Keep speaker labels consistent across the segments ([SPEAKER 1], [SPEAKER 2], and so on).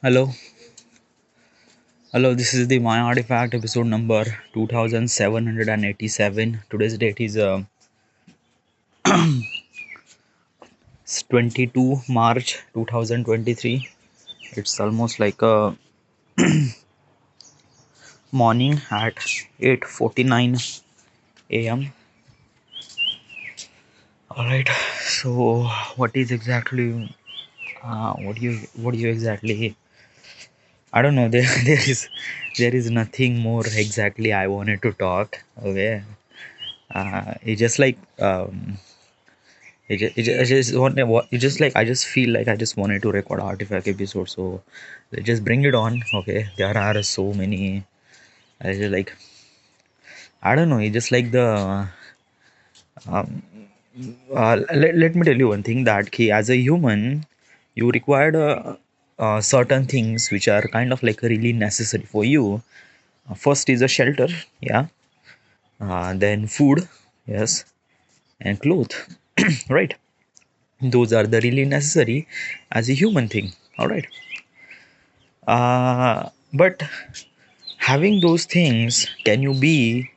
[SPEAKER 1] Hello, hello. This is the My Artifact episode number 2787. Today's date is 22 March 2023. It's almost like a morning at 8:49 a.m. All right. So, what is exactly what do you exactly? I don't know. There is nothing more exactly I wanted to talk. Okay. It's just like I just want it just like I just feel like I just wanted to record artifact episode, so let's just bring it on. Okay, there are so many. I just like I don't know. It's just like the um, let me tell you one thing that key as a human, you required certain things which are kind of like really necessary for you. First is a shelter, yeah. Then food, yes, and clothes, right? Those are the really necessary as a human thing. All right. But having those things, can you be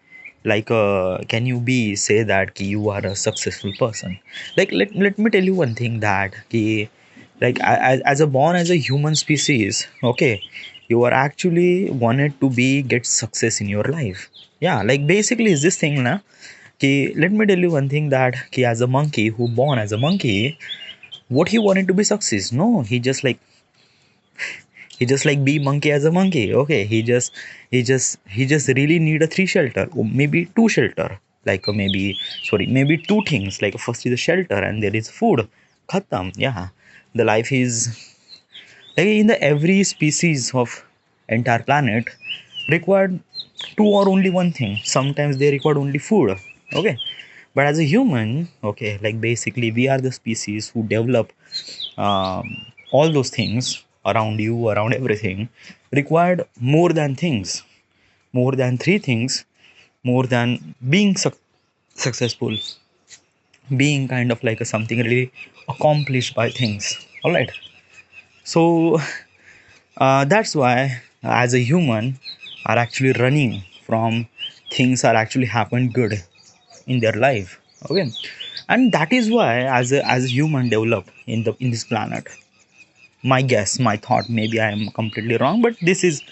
[SPEAKER 1] say that ki you are a successful person? Like let me tell you one thing that ki, like as a born as a human species, okay, you are actually wanted to be get success in your life. Yeah, like basically is this thing na ki, let me tell you one thing that ki as a monkey who born as a monkey, what he wanted to be success? No, he just like be monkey as a monkey. Okay, he just really need a three shelter or maybe two shelter, like maybe sorry maybe two things, like first is a shelter and there is food. Khatam. Yeah, the life is like in the every species of entire planet required two or only one thing. Sometimes they required only food. Okay, but as a human, okay, like basically we are the species who develop all those things around you, around everything, required more than things, more than three things, more than being successful, being kind of like a something really accomplished by things. All right. So that's why as a human are actually running from things are actually happened good in their life. Okay, and that is why as a human develop in this planet. My guess, my thought, maybe I am completely wrong, but this is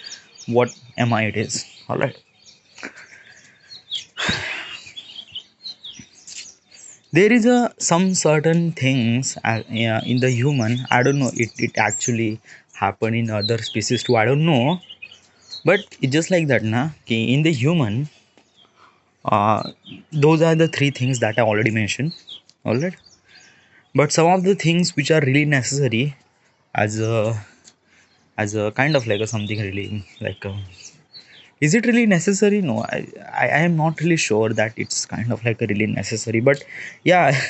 [SPEAKER 1] what mi it is. All right. There is a some certain things yeah, in the human. I don't know it actually happen in other species too, I don't know, but it's just like that na ki in the human, uh, those are the three things that I already mentioned. All right. But some of the things which are really necessary as a kind of like a something really like is it really necessary? No, I am not really sure that it's kind of like a really necessary, but yeah.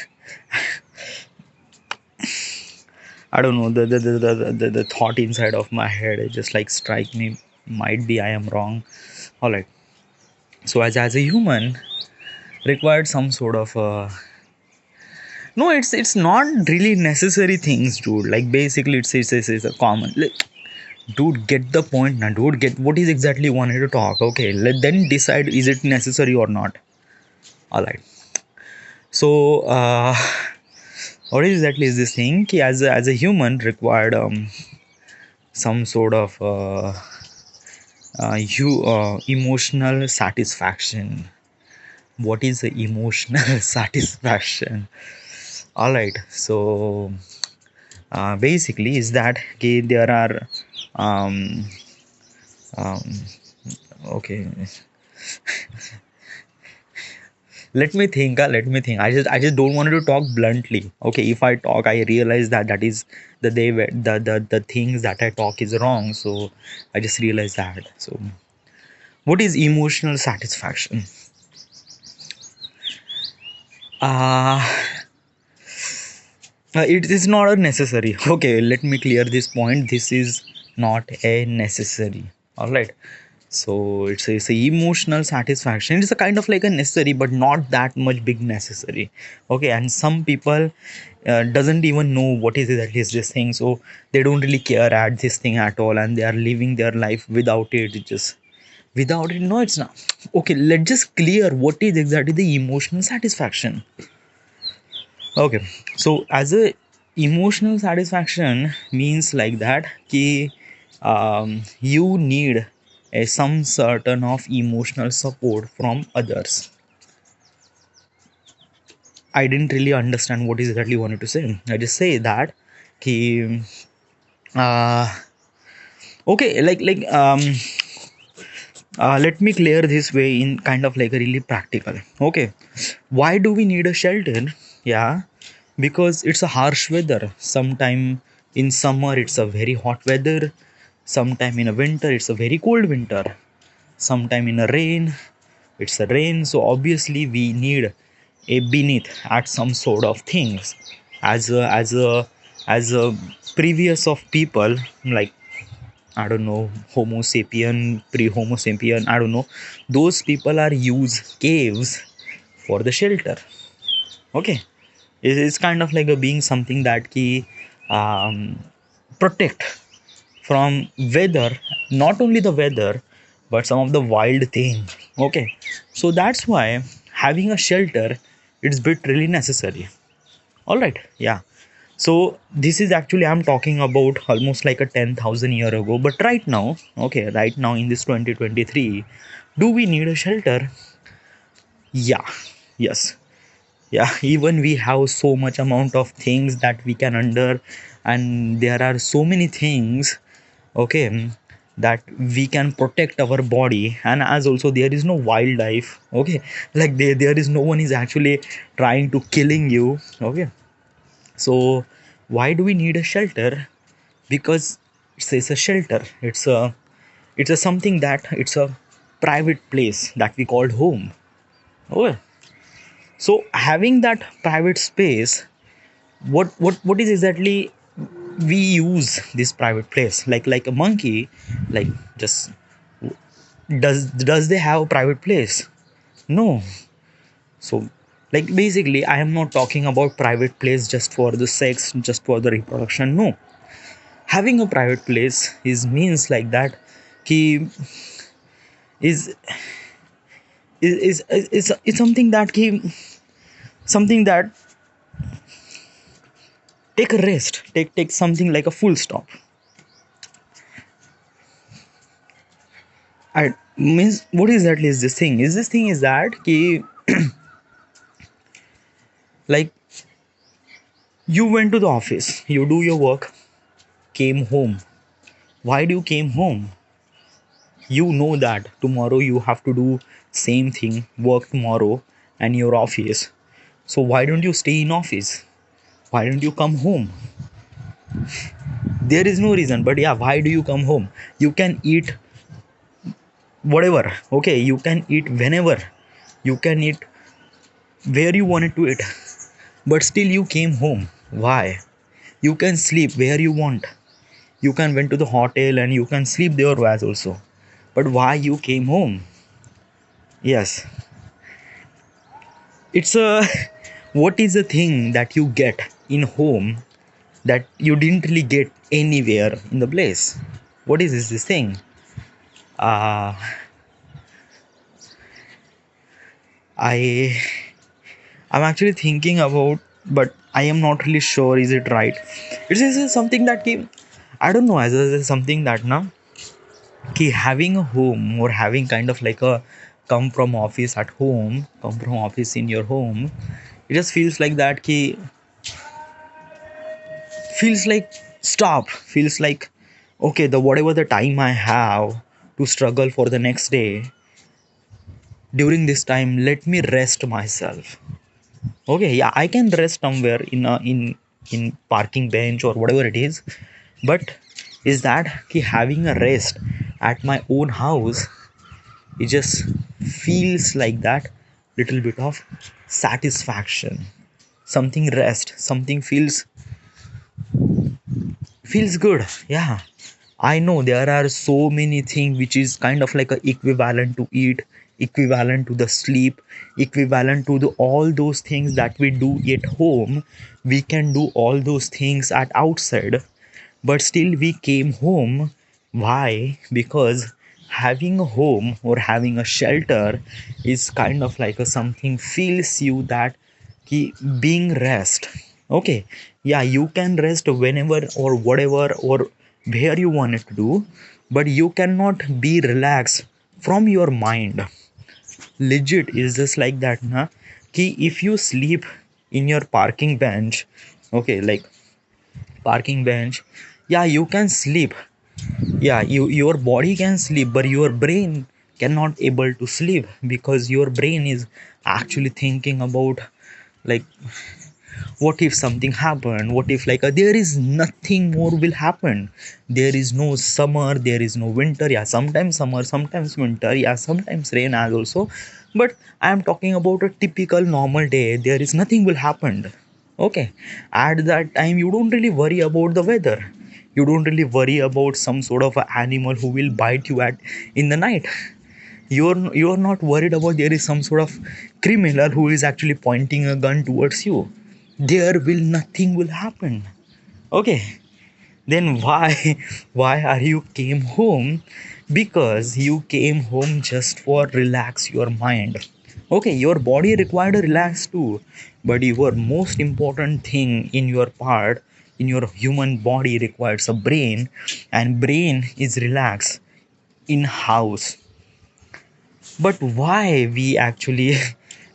[SPEAKER 1] I don't know, the thought inside of my head, it just like strike me, might be I am wrong. All right. So as a human required some sort of no, it's not really necessary things, dude. Like basically it's a common like, dude, get the point now, dude. Get what is exactly wanted to talk. Okay, let then decide is it necessary or not. All right. So what exactly is this thing ki as a human required some sort of emotional satisfaction. What is the emotional satisfaction? All right. So basically is that okay, there are um, um, okay, let me think. I just don't want to talk bluntly. Okay, if I talk I realize that that is the things that I talk is wrong, so I just realized that. So what is emotional satisfaction? uh it is not a necessary. Okay, let me clear this point. This is not a necessary. All right. So it's a emotional satisfaction. It's a kind of like a necessary but not that much big necessary. Okay, and some people doesn't even know what is it that is this thing, so they don't really care at this thing at all, and they are living their life without it. It just without it, no, it's not. Okay, let's just clear what is exactly the emotional satisfaction. Okay, so as a emotional satisfaction means like that ki you need some certain of emotional support from others. I didn't really understand what exactly you wanted to say. I just say that ki uh, okay, let me clear this way in kind of like a really practical. Okay, why do we need a shelter? Yeah, because it's a harsh weather. Sometime in summer it's a very hot weather, sometime in a winter it's a very cold winter, sometime in a rain it's a rain. So obviously we need a beneath at some sort of things. As a previous of people, like I don't know, Homo sapien, pre Homo sapien, I don't know. Those people are use caves for the shelter. Okay, it's kind of like a being something that ki protect from weather, not only the weather, but some of the wild thing. Okay, so that's why having a shelter, it's bit really necessary. All right, yeah. So this is actually I'm talking about almost like a 10,000 year ago, but right now, okay, right now in this 2023, do we need a shelter? Yeah, yes, yeah. Even we have so much amount of things that we can under, and there are so many things, okay, that we can protect our body. And as also there is no wildlife, okay, like there is no one is actually trying to killing you. Okay, so why do we need a shelter? Because it's a shelter, it's a something that it's a private place that we called home. Okay, so having that private space, what is exactly we use this private place, like a monkey, like just does they have a private place? No. So like basically I am not talking about private place just for the sex, just for the reproduction. No, having a private place is means like that ki is is something that ki something that take a rest, take something like a full stop. I means what exactly is this thing? Is this thing is that ki like you went to the office, you do your work, came home. Why do you came home? You know that tomorrow you have to do same thing, work tomorrow and your office. So why don't you stay in office? Why don't you come home? There is no reason, but yeah, why do you come home? You can eat whatever. Okay, you can eat whenever. You can eat where you wanted to eat. But still you came home. Why? You can sleep where you want. You can went to the hotel and you can sleep there as also. But why you came home? Yes, it's a what is the thing that you get in home that you didn't really get anywhere in the place? What is this thing? uh I I'm actually thinking about, but I am not really sure is it right. It's something that came, I don't know, as a something that now ki having a home or having kind of like a come from office at home, come from office in your home, it just feels like that ki feels like stop, feels like okay, the whatever the time I have to struggle for the next day, during this time let me rest myself. Okay, yeah, I can rest somewhere in parking bench or whatever it is, but is that ki having a rest at my own house, it just feels like that little bit of satisfaction, something rest, something feels good. Yeah, I know there are so many things which is kind of like a equivalent to eat, equivalent to the sleep, equivalent to the all those things that we do at home. We can do all those things at outside, but still we came home. Why? Because having a home or having a shelter is kind of like a something feels you that ki being rest. Okay, yeah, you can rest whenever or whatever or where you want it to do, but you cannot be relaxed from your mind. Legit is just like that na, ki if you sleep in your parking bench, okay, like parking bench, yeah, you can sleep, yeah, your body can sleep, but your brain cannot able to sleep because your brain is actually thinking about like what if something happened, what if like there is nothing more will happen, there is no summer, there is no winter, yeah, sometimes summer, sometimes winter, yeah, sometimes rain as also, but I am talking about a typical normal day, there is nothing will happen. Okay, at that time you don't really worry about the weather, you don't really worry about some sort of a animal who will bite you at in the night, you're not worried about there is some sort of criminal who is actually pointing a gun towards you, there will nothing will happen. Okay, then why why are you came home? Because you came home just for relax your mind. Okay, your body required a relax too, but your most important thing in your part in your human body requires a brain, and brain is relaxed in house. But why we actually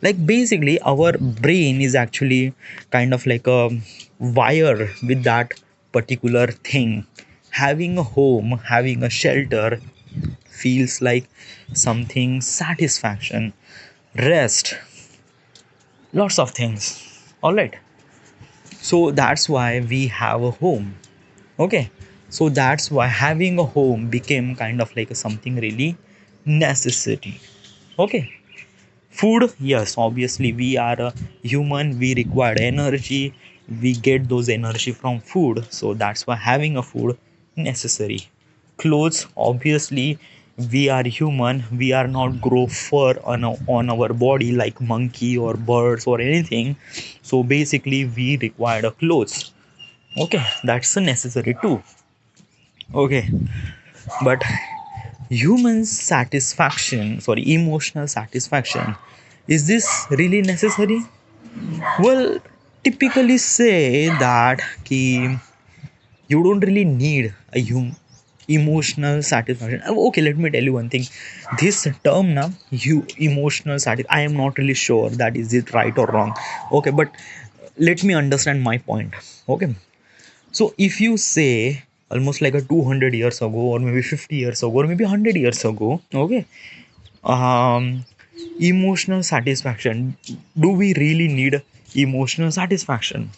[SPEAKER 1] like basically our brain is actually kind of like a wire with that particular thing. Having a home, having a shelter feels like something satisfaction, rest, lots of things. All right, so that's why we have a home. Okay, so that's why having a home became kind of like a something really necessity. Okay, food, yes, obviously we are a human, we require energy, we get those energy from food, so that's why having a food necessary. Clothes, obviously we are human, we are not grow fur on our body like monkey or birds or anything, so basically we require a clothes. Okay, that's a necessary too. Okay, but human satisfaction, sorry, emotional satisfaction, is this really necessary? Well, typically say that ki you don't really need a emotional satisfaction. Okay, let me tell you one thing, this term now, you emotional satisfaction, I am not really sure that is it right or wrong. Okay, but let me understand my point. Okay, so if you say almost like a 200 years ago or maybe 50 years ago or maybe 100 years ago, okay, um emotional satisfaction, do we really need emotional satisfaction?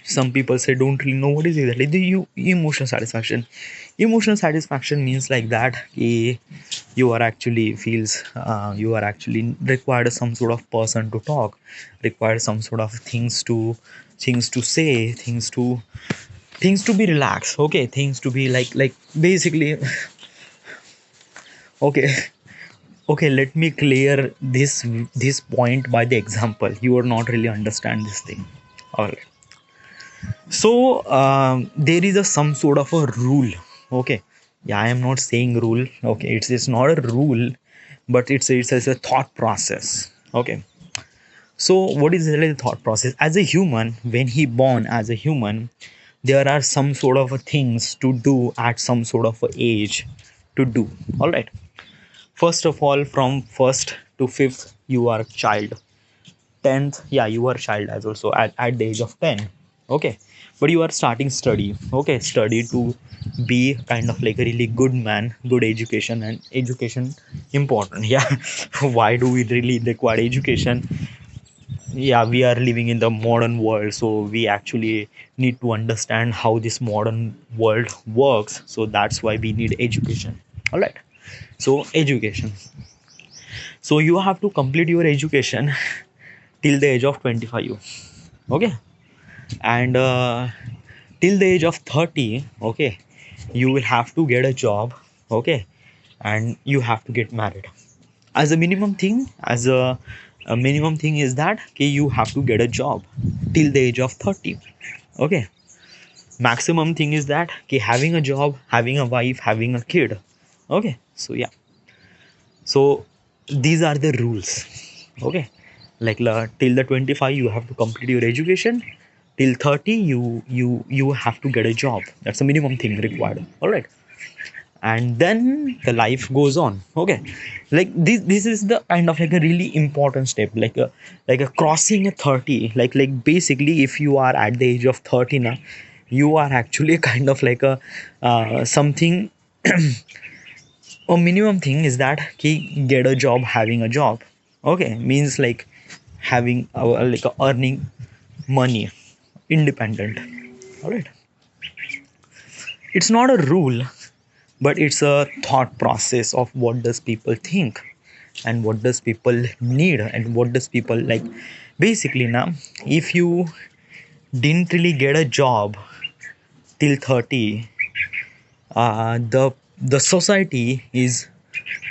[SPEAKER 1] Some people say don't really know what is exactly the emotional satisfaction. Emotional satisfaction means like that you are actually feels you are actually required some sort of person to talk, required some sort of things to say, things to be relaxed. Okay, things to be like basically okay. Okay, let me clear this point by the example, you will not really understand this thing. All right, so there is a some sort of a rule. Okay, yeah, I am not saying rule. Okay, it's not a rule, but it's a thought process. Okay, so what is really the thought process? As a human, when he born as a human, there are some sort of a things to do at some sort of a age to do. All right, first of all, from first to fifth you are a child. 10th, yeah, you are a child as also at the age of 10. Okay, but you are starting study. Okay, study to be kind of like a really good man, good education, and education important. Yeah, why do we really require education? Yeah, we are living in the modern world, so we actually need to understand how this modern world works, so that's why we need education. All right, so education, so you have to complete your education till the age of 25. Okay, and till the age of 30. Okay, you will have to get a job, okay, and you have to get married. As a minimum thing, a minimum thing is that okay, you have to get a job till the age of 30, okay. Maximum thing is that okay, having a job, having a wife, having a kid, okay. So yeah, so these are the rules, okay. Like till the 25 you have to complete your education, till 30 you have to get a job. That's the minimum thing required, all right. And then the life goes on, okay. Like this is the kind of like a really important step, like a crossing a 30, like basically if you are at the age of 30 now, you are actually kind of like a something. A minimum thing is that he get a job, having a job, okay, means like having like earning money, independent, all right. It's not a rule, but it's a thought process of what does people think and what does people need and what does people like. Basically now, if you didn't really get a job till 30, the society is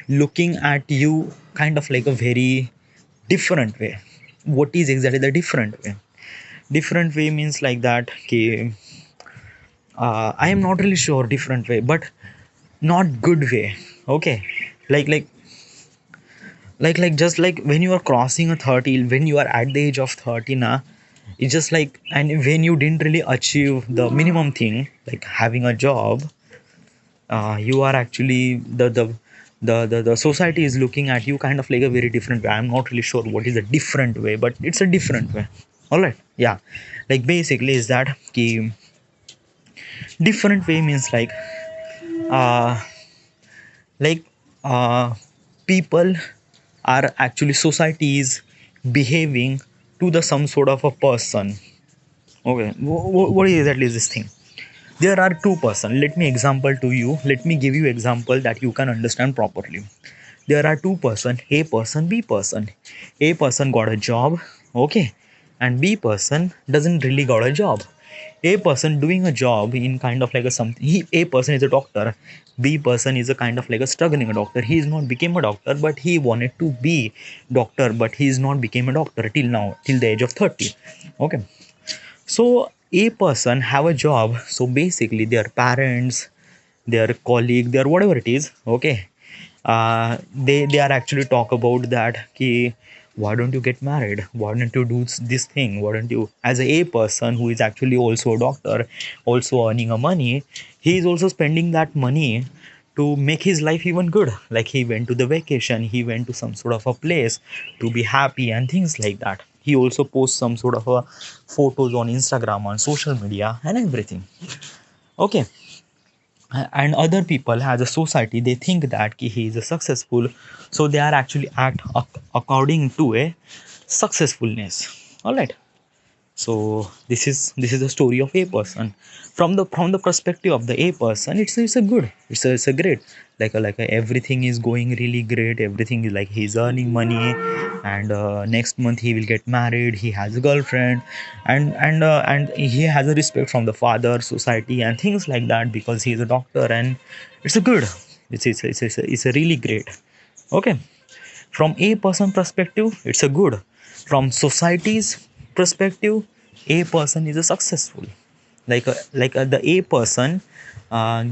[SPEAKER 1] looking at you kind of like a very different way. What is exactly the different way? Different way means like that okay, I am not really sure different way, but not good way, okay. like like just like when you are crossing a 30, when you are at the age of 30 now, it's just like, and when you didn't really achieve the minimum thing like having a job, you are actually the society is looking at you kind of like a very different way. I'm not really sure what is a different way, but it's a different way, all right. Yeah, like basically is that key. Different way means uh like uh people are actually, society is behaving to the some sort of a person, okay. What exactly is this thing? There are two person, let me example to you, let me give you example that you can understand properly. There are two person, a person, b person. A person got a job, okay, and b person doesn't really got a job. A person doing a job in kind of like a something, a person is a doctor, b person is a kind of like a struggling a doctor. He is not became a doctor, but he wanted to be doctor, but he is not became a doctor till now, till the age of 30, okay. So a person have a job, so basically their parents, their colleague, their whatever it is, okay, they are actually talk about that ki, why don't you get married, why don't you do this thing, why don't you, as a person who is actually also a doctor, also earning a money, he is also spending that money to make his life even good. Like he went to the vacation, he went to some sort of a place to be happy and things like that. He also posts some sort of a photos on Instagram, on social media and everything, okay. And other people as a society, they think that ki he is a successful, so they are actually act according to a successfulness, all right. So this is the story of a person. From the perspective of the a person, it's a good, it's a great, everything is going really great, everything is like he's earning money, and next month he will get married, he has a girlfriend, and he has a respect from the father, society and things like that, because he's a doctor, and it's a good, it's a really great, okay. From a person perspective, it's a good. From society's perspective, a person is a successful, the a person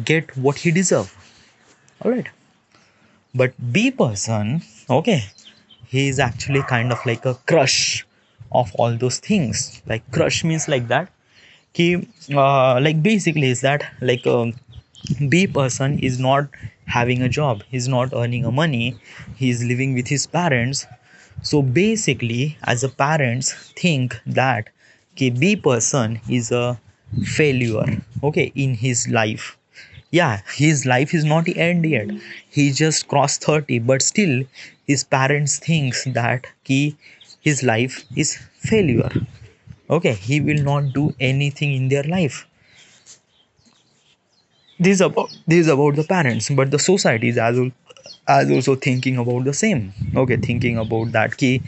[SPEAKER 1] get what he deserve, all right. But b person, okay, he is actually kind of like a crush of all those things. Like crush means like that he, like basically is that b person is not having a job, he's not earning a money, he's living with his parents. So basically as a parents think that b person is a failure, okay, in his life. Yeah, his life is not end yet, he just crossed 30, but still his parents thinks that his life is failure, okay. He will not do anything in their life. This is about the parents, but the society is as also thinking about the same, okay, thinking about that key.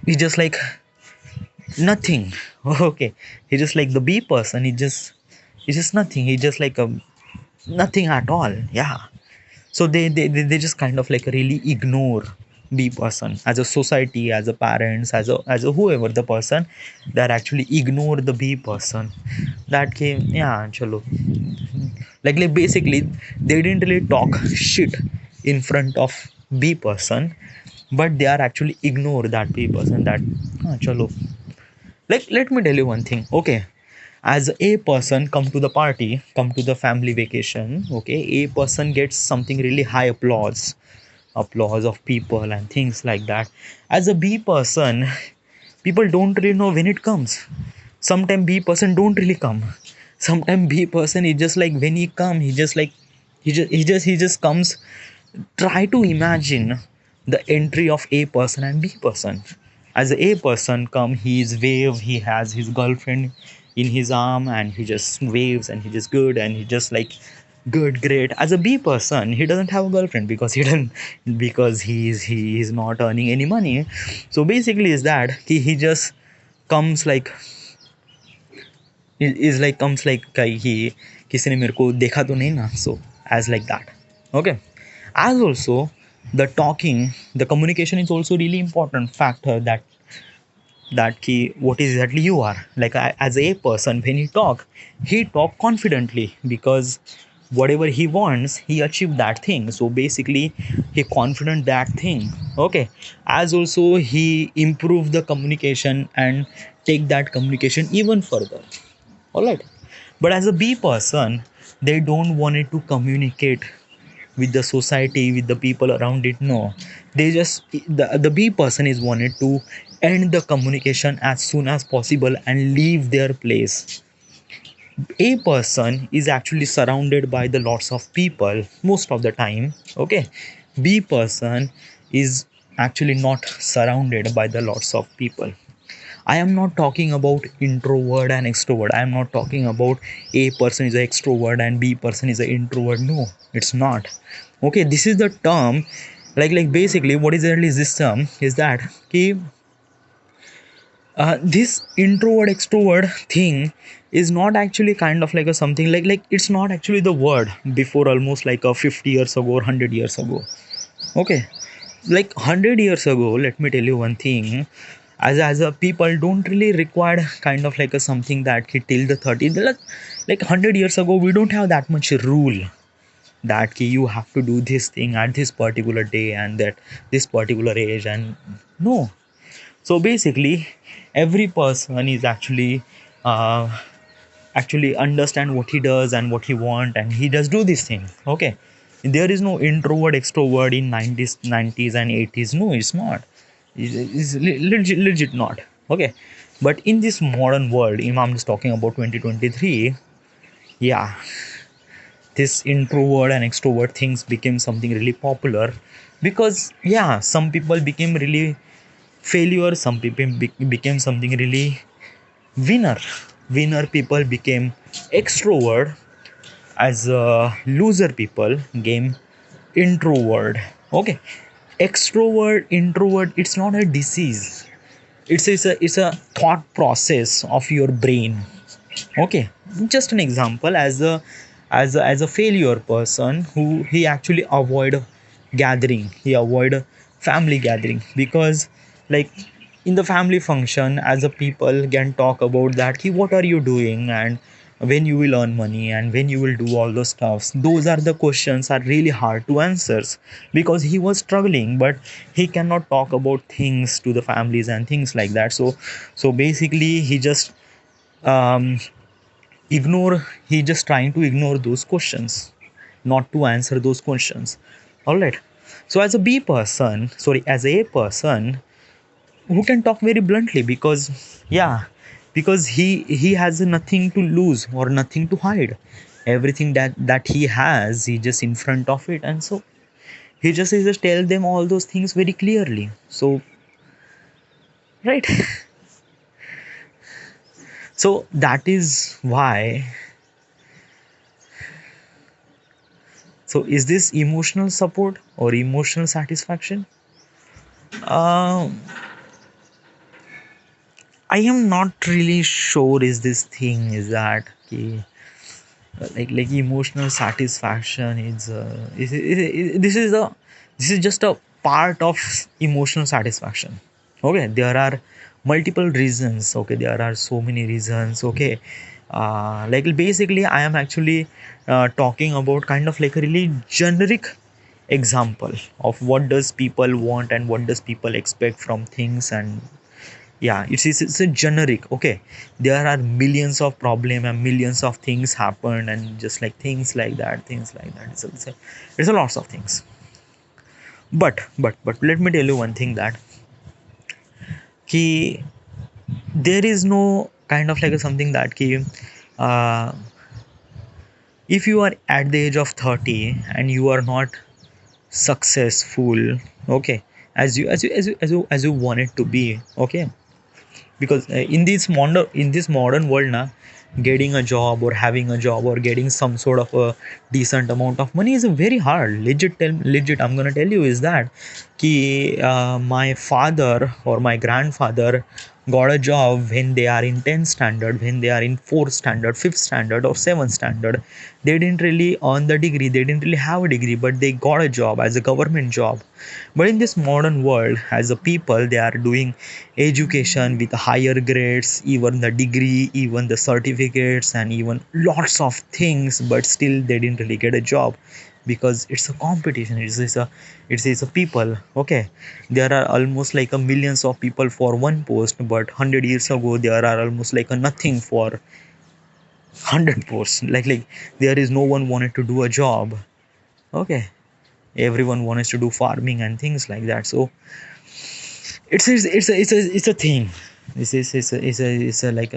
[SPEAKER 1] He just like nothing. Okay, he just like the b person, he just It's just nothing. He just like a nothing at all. Yeah. So they just kind of like really ignore B person as a society, as a parents, as a whoever the person, that actually ignore the B person. That came, yeah, chalo. Like basically they didn't really talk shit in front of B person, but they are actually ignore that B person. That chalo. Like let me tell you one thing. Okay, as a person come to the party, come to the family vacation, okay, A person gets something really high applause of people and things like that. As a B person, people don't really know when it comes. Sometimes B person don't really come. Sometimes B person is just like when he come, he just like he just comes. Try to imagine the entry of A person and B person. As A person come, he is wave, he has his girlfriend in his arm and he just waves and he just good and he just like good great. As a B person, he doesn't have a girlfriend because he doesn't, because he is not earning any money. So basically is that he just comes like, is like comes like कि किसी ने मेरे को देखा तो नहीं ना, so as like that. Okay, as also the talking, the communication is also really important factor, that key what is exactly you are like. As a person, when he talk confidently because whatever he wants he achieved that thing, so basically he confident that thing. Okay, as also he improve the communication and take that communication even further. All right, but as a B person, they don't want it to communicate with the society, with the people around it. No, they just, the B person is wanted to end the communication as soon as possible and leave their place. A person is actually surrounded by the lots of people most of the time. Okay, B person is actually not surrounded by the lots of people. I am not talking about introvert and extrovert. I am not talking about A person is an extrovert and B person is an introvert. No, it's not. Okay, this is the term. Like basically, what is really this term is that कि, this introvert extrovert thing is not actually kind of like a something like it's not actually the word before almost like a 50 years ago or 100 years ago. Okay, like 100 years ago, let me tell you one thing. As a people don't really require kind of like a something that till the 30, like 100 years ago we don't have that much rule that you have to do this thing at this particular day and that this particular age, and no. So basically every person is uh, actually understand what he does and what he want, and he does do this thing. Okay, there is no introvert extrovert in 90s and 80s. No, it's not. It's legit not. Okay, but in this modern world, I'm just talking about 2023. Yeah, this introvert and extrovert things became something really popular because yeah, some people became really failure, some people became something really winner. People became extrovert, as loser people game introvert. Okay, extrovert introvert, it's not a disease. It's a thought process of your brain. Okay, just an example, as a failure person who he actually avoid gathering, he avoid family gathering because like in the family function as a people can talk about that ki, what are you doing and when you will earn money and when you will do all those stuffs. Those are the questions are really hard to answers because he was struggling, but he cannot talk about things to the families and things like that. So basically he just um, ignore, he just trying to ignore those questions, not to answer those questions. All right, so as a B person, sorry, as a person who can talk very bluntly because yeah, because he has nothing to lose or nothing to hide. Everything that he has, he just in front of it, and so he just tell them all those things very clearly. So right. So that is why. So is this emotional support or emotional satisfaction? Um, I am not really sure. Is this thing is that okay? like emotional satisfaction this is just a part of emotional satisfaction. Okay, there are multiple reasons. Okay, there are so many reasons. Okay, like basically I am actually talking about kind of like a really generic example of what does people want and what does people expect from things. And yeah, it's a generic. Okay, there are millions of problem and millions of things happen, and just like things like that, it's a lots of things. But let me tell you one thing, that ki there is no kind of like a something that ki uh, if you are at the age of 30 and you are not successful, okay, as you want it to be, okay, because in this modern world now, getting a job or having a job or getting some sort of a decent amount of money is very hard. Legit, I'm gonna tell you is that ki my father or my grandfather got a job when they are in 10th standard, when they are in 4th standard, 5th standard or 7th standard. They didn't really earn the degree, they didn't really have a degree, but they got a job as a government job. But in this modern world, as a people, they are doing education with higher grades, even the degree, even the certificates, and even lots of things, but still they didn't really get a job because it's a competition. It's a people. Okay, there are almost like a millions of people for one post, but 100 years ago there are almost like a nothing for 100 posts. Like there is no one wanted to do a job. Okay, everyone wants to do farming and things like that. So it's a thing. It's a like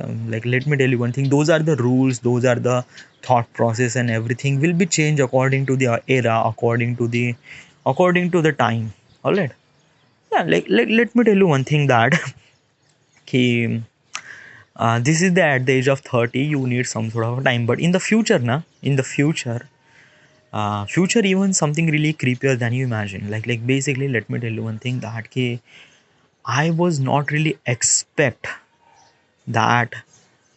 [SPEAKER 1] let me tell you one thing. Those are the rules, those are the thought process, and everything will be changed according to the era, according to the time. All right. Yeah, like let me tell you one thing, that ki, this is the at the age of 30 you need some sort of time, but in the future na, in the future even something really creepier than you imagine. Like basically let me tell you one thing, that ki I was not really expect that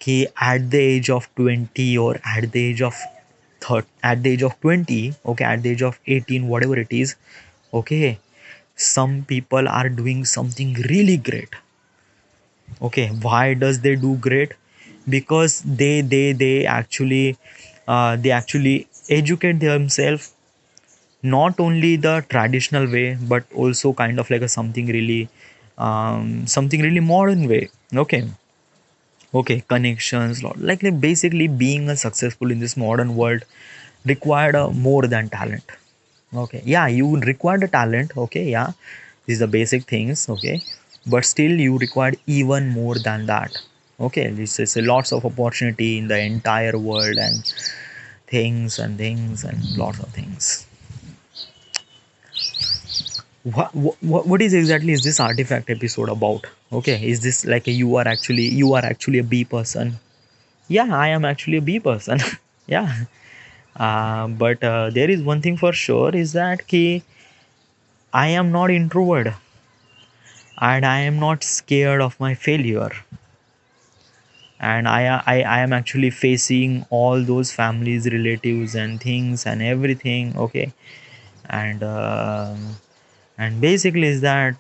[SPEAKER 1] कि at the age of 20 or at the age of at the age of 20, okay, at the age of 18, whatever it is, okay, some people are doing something really great. Okay, why does they do great? Because they actually educate themselves, not only the traditional way but also kind of like a something really modern way. Okay, okay, connections, like basically being a successful in this modern world required more than talent. Okay, yeah, you would require the talent. Okay, yeah, these are the basic things. Okay, but still you require even more than that. Okay, this is a lots of opportunity in the entire world, and things and lots of things. What is exactly is this artifact episode about? Okay, is this like a, you are actually a B person? Yeah, I am actually a B person. Yeah, but there is one thing for sure is that ki I am not introvert, and I am not scared of my failure, and I am actually facing all those families, relatives, and things and everything. Okay, and basically is that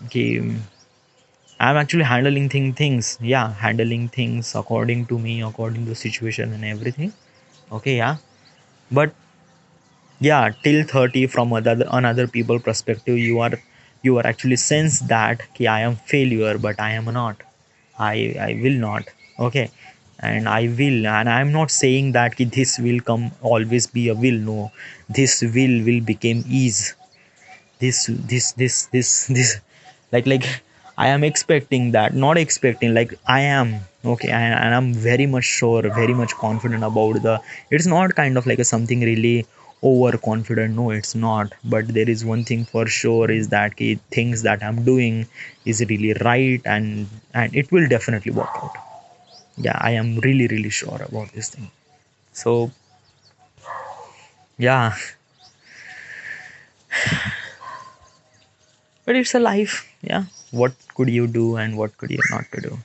[SPEAKER 1] ki I'm actually handling things. Yeah, handling things according to me, according to the situation and everything. Okay, yeah, but yeah, till 30 from another people perspective, you are actually sense that ki I am failure, but I am not. I will not. Okay, and I will, and I am not saying that ki this will come always be a will. No, this will become ease. This like I am expecting that, not expecting, like I am. Okay, and I'm very much sure, very much confident about the, it's not kind of like a something really overconfident. No, it's not. But there is one thing for sure is that things that I'm doing is really right, and it will definitely work out. Yeah, I am really sure about this thing. So yeah, but it's a life. Yeah, what could you do and what could you not to do?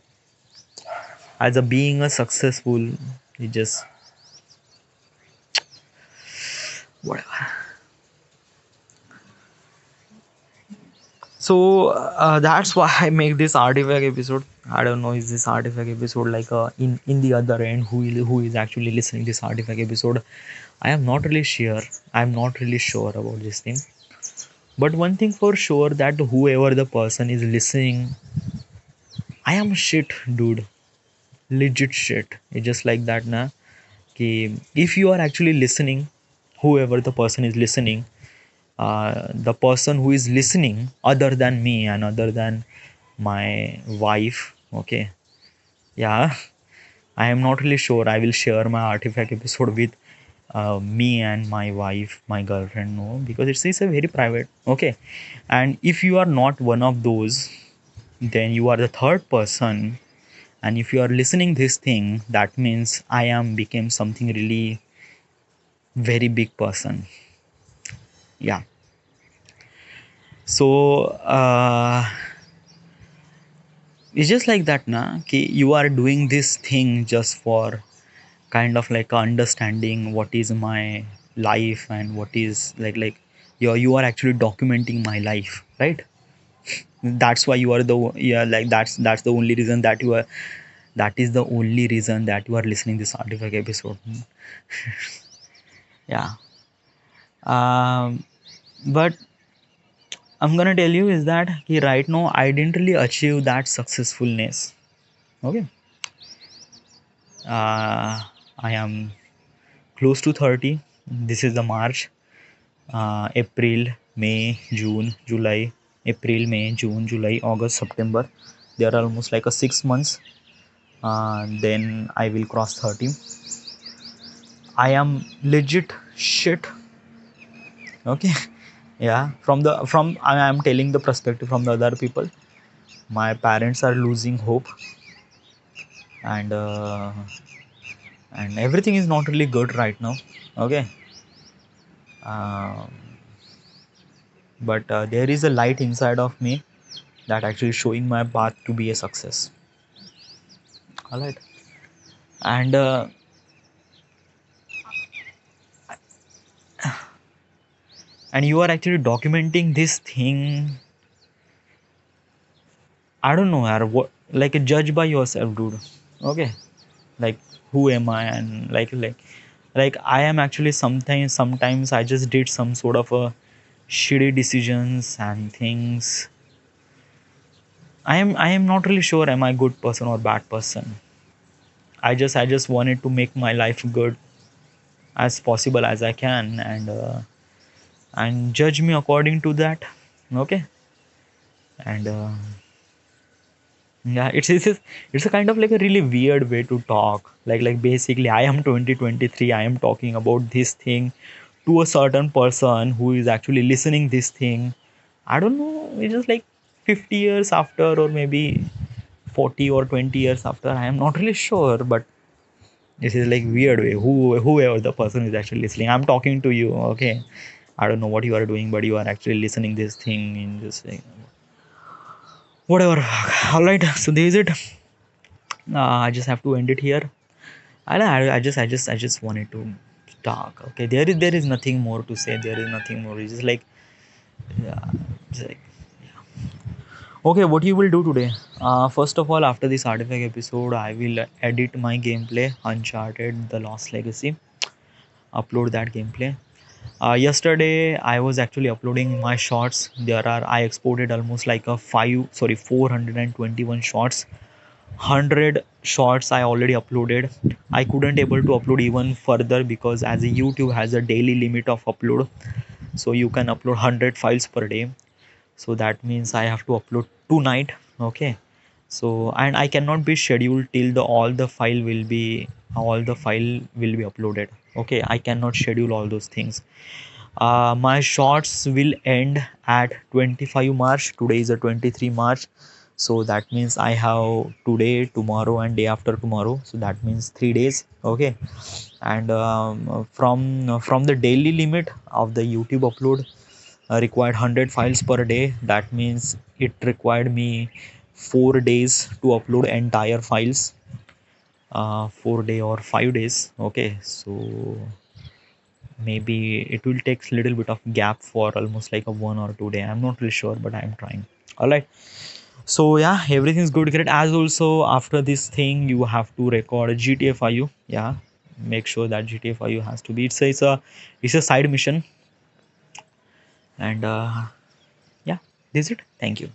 [SPEAKER 1] As a being a successful, you just whatever. So that's why I make this artifact episode. I don't know, is this artifact episode like in the other end who is actually listening this artifact episode. I am not really sure. I'm not really sure about this thing. But one thing for sure, that whoever the person is listening, I am shit, dude. Legit shit. It's just like that, na. Ki if you are actually listening, whoever the person is listening, the person who is listening, other than me and other than my wife, okay, yeah, I am not really sure. I will share my artifact episode with me and my wife, my girlfriend, no, because it's a very private, okay. And if you are not one of those, then you are the third person. And if you are listening this thing, that means I am became something really very big person. Yeah. So it's just like that, na, ki you are doing this thing just for kind of like understanding what is my life and what is like you are actually documenting my life, right? That's why you are the, yeah, like that's the only reason that you are, that is the only reason that you are listening this artifact episode. Yeah. But I'm gonna tell you is that right now I didn't really achieve that successfulness. Okay. I am close to 30. This is the March. April, May, June, July, April, May, June, July, August, September. They are almost like a 6 months. Then I will cross 30. I am legit shit. Okay. Yeah. From I am telling the perspective from the other people. My parents are losing hope, and everything is not really good right now. Okay. Um but there is a light inside of me that actually showing my path to be a success. All right. And you are actually documenting this thing. I don't know, yaar, what, like, judge by yourself, dude. Okay. Like, who am I? And like I am actually sometimes I just did some sort of a shitty decisions and things. I am not really sure am I good person or bad person. I just wanted to make my life good as possible as I can, and judge me according to that. Okay. And yeah, it's a kind of like a really weird way to talk. Like basically I am 2023, I am talking about this thing to a certain person who is actually listening this thing. I don't know, it's just like 50 years after, or maybe 40 or 20 years after, I am not really sure. But this is like weird way, whoever the person is actually listening, I'm talking to you, okay. I don't know what you are doing, but you are actually listening this thing in this thing, whatever. All right, so this is it. I just have to end it here. I just wanted to talk. Okay, there is nothing more to say. There is nothing more. It's just like, yeah, it's like, okay. What you will do today? First of all, after this artifact episode, I will edit my gameplay, Uncharted: The Lost Legacy. Upload that gameplay. Yesterday, I was actually uploading my shots. I exported almost like a 421 shots. 100 shots I already uploaded. I couldn't able to upload even further because as a YouTube has a daily limit of upload, so you can upload 100 files per day. So that means I have to upload tonight. Okay. So, and I cannot be scheduled till all the file will be uploaded. Okay, I cannot schedule all those things. My shots will end at 25 March. Today is the 23 March. So that means I have today, tomorrow, and day after tomorrow. So that means 3 days. Okay. And from the daily limit of the YouTube upload, required 100 files per day. That means it required me 4 days to upload entire files. 4 day or 5 days. Okay. So maybe it will take a little bit of gap for almost like a 1 or 2 day. I'm not really sure, but I'm trying. All right. So yeah, everything's good, great. As also after this thing, you have to record a GTA 5. Yeah, make sure that GTA 5 has to be. It's a side mission, and yeah, this is it. Thank you.